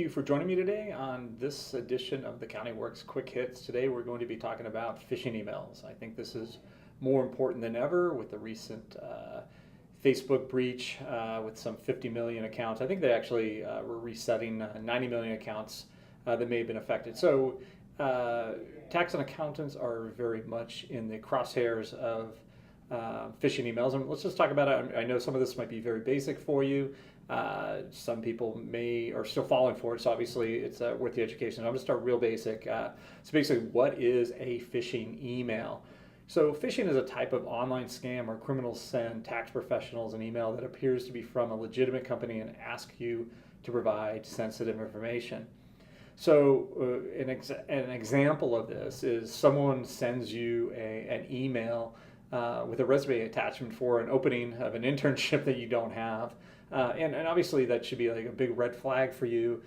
Thank you for joining me today on this edition of the County Works Quick Hits. Today we're going to be talking about phishing emails. I think this is more important than ever with the recent Facebook breach with some 50 million accounts. I think they actually were resetting 90 million accounts that may have been affected. So tax and accountants are very much in the crosshairs of phishing emails. And let's just talk about it. I know some of this might be very basic for you. Some people are still falling for it, so obviously it's worth the education. I'm going to start real basic. So basically, what is a phishing email? So phishing is a type of online scam where criminals send tax professionals an email that appears to be from a legitimate company and ask you to provide sensitive information. So an example of this is someone sends you an email with a resume attachment for an opening of an internship that you don't have. And obviously that should be like a big red flag for you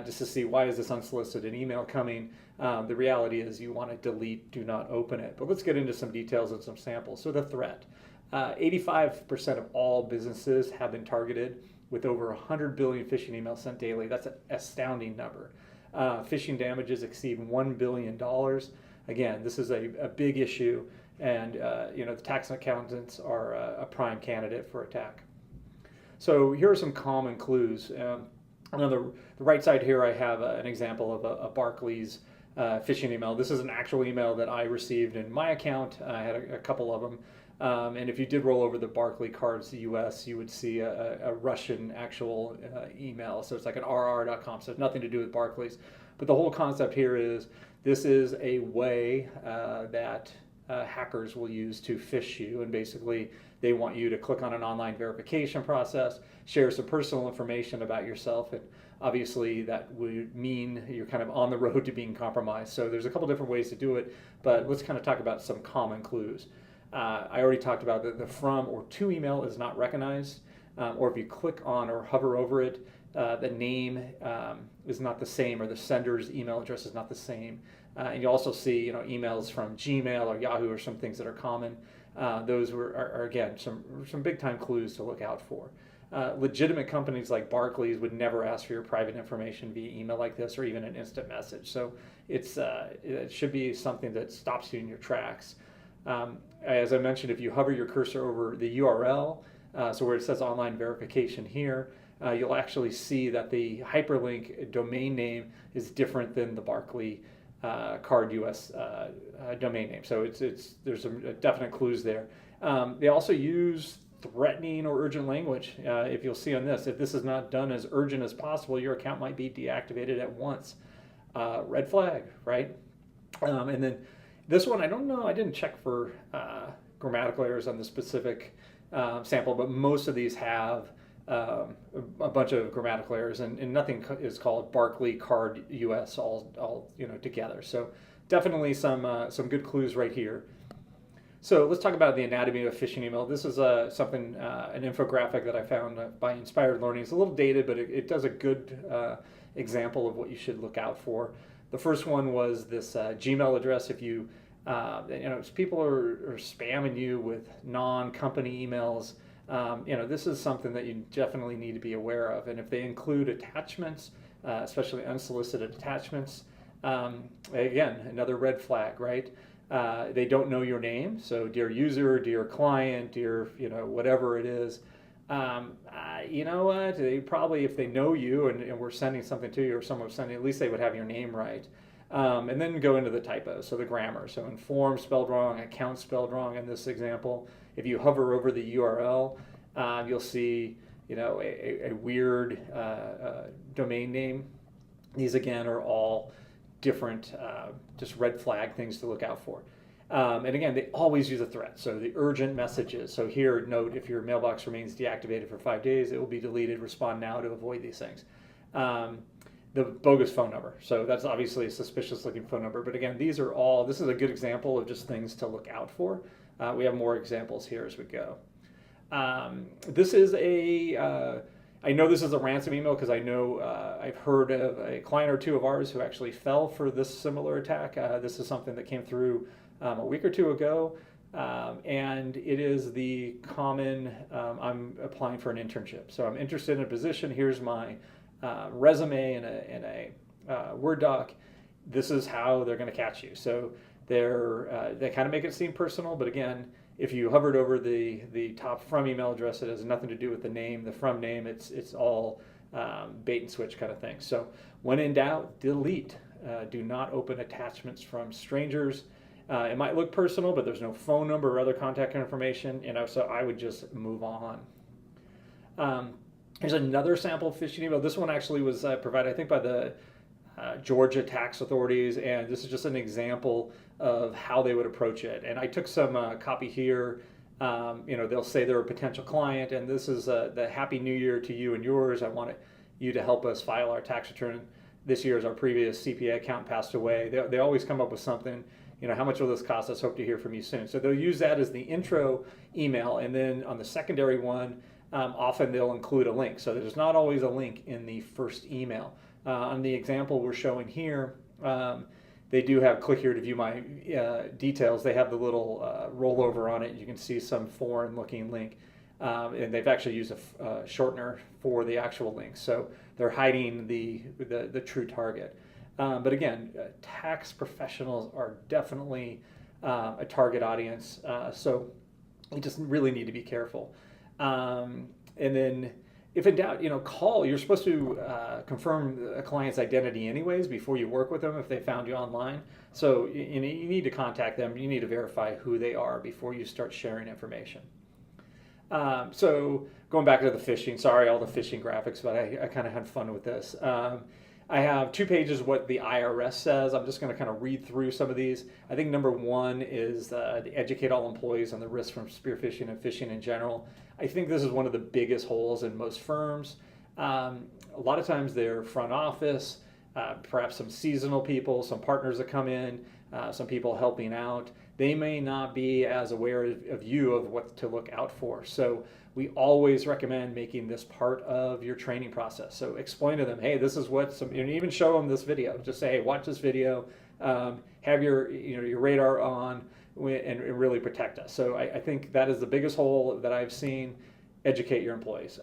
just to see, why is this unsolicited email coming? The reality is you want to delete, do not open it. But let's get into some details and some samples. So the threat. 85% of all businesses have been targeted with over 100 billion phishing emails sent daily. That's an astounding number. Phishing damages exceed $1 billion. Again, this is a big issue, and the tax and accountants are a prime candidate for attack. So here are some common clues. On the right side here, I have an example of a Barclays phishing email. This is an actual email that I received in my account. I had a couple of them. And if you did roll over the Barclay cards US, you would see a Russian actual email. So it's like an rr.com, so it's nothing to do with Barclays. But the whole concept here is this is a way that hackers will use to phish you, and basically they want you to click on an online verification process, share some personal information about yourself, and obviously that would mean you're kind of on the road to being compromised. So there's a couple different ways to do it, but let's kind of talk about some common clues. I already talked about the from or to email is not recognized, or if you click on or hover over it, the name is not the same, or the sender's email address is not the same. And you also see, emails from Gmail or Yahoo or some things that are common. Those are again some big time clues to look out for. Legitimate companies like Barclays would never ask for your private information via email like this, or even an instant message. So it should be something that stops you in your tracks. As I mentioned, if you hover your cursor over the URL, so where it says online verification here, you'll actually see that the hyperlink domain name is different than the Barclay card US domain name. So there's some definite clues there. They also use threatening or urgent language. If you'll see on this, if this is not done as urgent as possible, your account might be deactivated at once. Red flag, right? And then this one, I don't know, I didn't check for grammatical errors on the specific sample, but most of these have a bunch of grammatical errors, and nothing is called Barclay card US all together. So definitely some good clues right here. So let's talk about the anatomy of a phishing email. This is an infographic that I found by Inspired Learning. It's a little dated, but it does a good example of what you should look out for. The first one was this Gmail address. If you, people are spamming you with non-company emails, this is something that you definitely need to be aware of. And if they include attachments, especially unsolicited attachments, again, another red flag, right? They don't know your name. So dear user, dear client, dear, whatever it is. You know what? They probably, if they know you and we're sending something to you, or someone was sending, at least they would have your name right. And then go into the typos, so the grammar. So inform spelled wrong, account spelled wrong in this example. If you hover over the URL, you'll see a weird domain name. These again are all different just red flag things to look out for. And again, they always use a threat. So the urgent messages. So here, note, if your mailbox remains deactivated for 5 days, it will be deleted. Respond now to avoid these things. The bogus phone number. So that's obviously a suspicious looking phone number. But again, this is a good example of just things to look out for. We have more examples here as we go. This is I know this is a ransom email because I know I've heard of a client or two of ours who actually fell for this similar attack. This is something that came through a week or two ago. And it is the common, I'm applying for an internship. So I'm interested in a position. Here's my resume in a Word doc, this is how they're going to catch you. So they kind of make it seem personal, but again, if you hovered over the top from email address, it has nothing to do with the name, the from name. It's all bait and switch kind of thing. So when in doubt, delete. Do not open attachments from strangers. It might look personal, but there's no phone number or other contact information, so I would just move on. Here's another sample phishing email. This one actually was provided, I think, by the Georgia tax authorities, and this is just an example of how they would approach it. And I took some copy here. They'll say they're a potential client, and this is the Happy New Year to you and yours. I want you to help us file our tax return this year as our previous CPA accountant passed away. They always come up with something. How much will this cost us? Hope to hear from you soon. So they'll use that as the intro email, and then on the secondary one, often they'll include a link. So there's not always a link in the first email. On the example we're showing here, they do have click here to view my details. They have the little rollover on it. You can see some foreign looking link. And they've actually used a shortener for the actual link. So they're hiding the true target. But again, tax professionals are definitely a target audience. So you just really need to be careful. And then if in doubt, call. You're supposed to confirm a client's identity anyways before you work with them if they found you online. So you need to contact them. You need to verify who they are before you start sharing information. So going back to the phishing, sorry, all the phishing graphics, but I kind of had fun with this. I have 2 pages what the IRS says. I'm just going to kind of read through some of these. I think number 1 is to educate all employees on the risks from spear phishing and phishing in general. I think this is one of the biggest holes in most firms. A lot of times they're front office, perhaps some seasonal people, some partners that come in, some people helping out. They may not be as aware of you of what to look out for. So we always recommend making this part of your training process. So explain to them, hey, this is what even show them this video. Just say, hey, watch this video, have your radar on, and really protect us. So I think that is the biggest hole that I've seen. Educate your employees.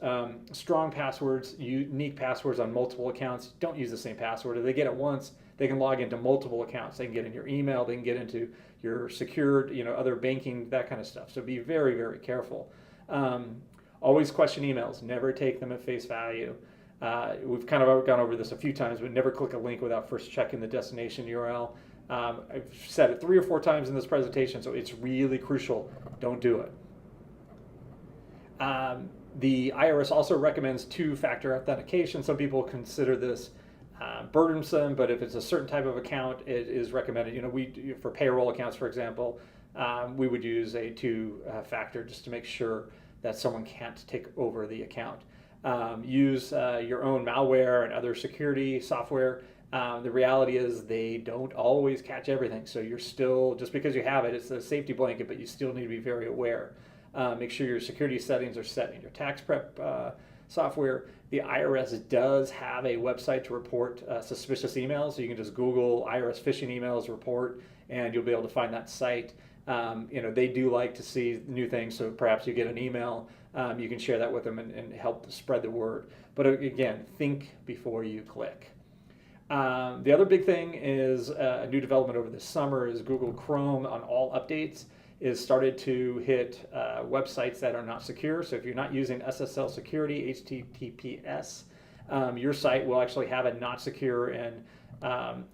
Strong passwords, unique passwords on multiple accounts. Don't use the same password. If they get it once, they can log into multiple accounts. They can get in your email. They can get into your secured, other banking, that kind of stuff. So be very, very careful. Always question emails. Never take them at face value. We've kind of gone over this a few times, but never click a link without first checking the destination URL. I've said it 3 or 4 times in this presentation, so it's really crucial. Don't do it. The IRS also recommends 2-factor authentication. Some people consider this burdensome, but if it's a certain type of account, it is recommended. For payroll accounts, for example, we would use a 2-factor just to make sure that someone can't take over the account. Use your own malware and other security software. The reality is they don't always catch everything. So you're still, just because you have it, it's a safety blanket, but you still need to be very aware. Make sure your security settings are set in your tax prep software. The IRS does have a website to report suspicious emails. So you can just Google IRS phishing emails report, and you'll be able to find that site. They do like to see new things, so perhaps you get an email, you can share that with them and help spread the word. But again, think before you click. The other big thing is a new development over the summer is Google Chrome on all updates is started to hit websites that are not secure. So if you're not using SSL security, HTTPS, your site will actually have a not secure and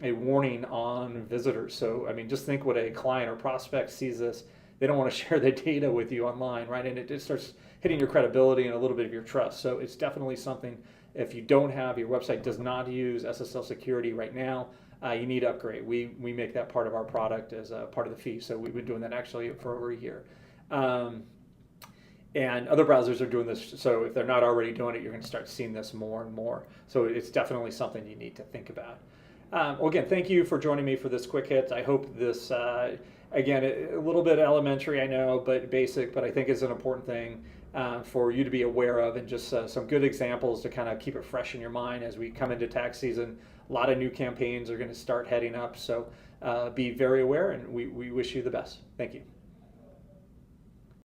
a warning on visitors. So, just think what a client or prospect sees this. They don't want to share their data with you online, right? And it just starts hitting your credibility and a little bit of your trust. So it's definitely something, if you don't have, your website does not use SSL security right now, you need to upgrade. We make that part of our product as a part of the fee. So we've been doing that actually for over a year. And other browsers are doing this. So if they're not already doing it, you're going to start seeing this more and more. So it's definitely something you need to think about. Well, again, thank you for joining me for this quick hit. I hope this, again, a little bit elementary, I know, but basic, but I think it's an important thing for you to be aware of, and just some good examples to kind of keep it fresh in your mind as we come into tax season. A lot of new campaigns are going to start heading up, so be very aware, and we wish you the best. Thank you.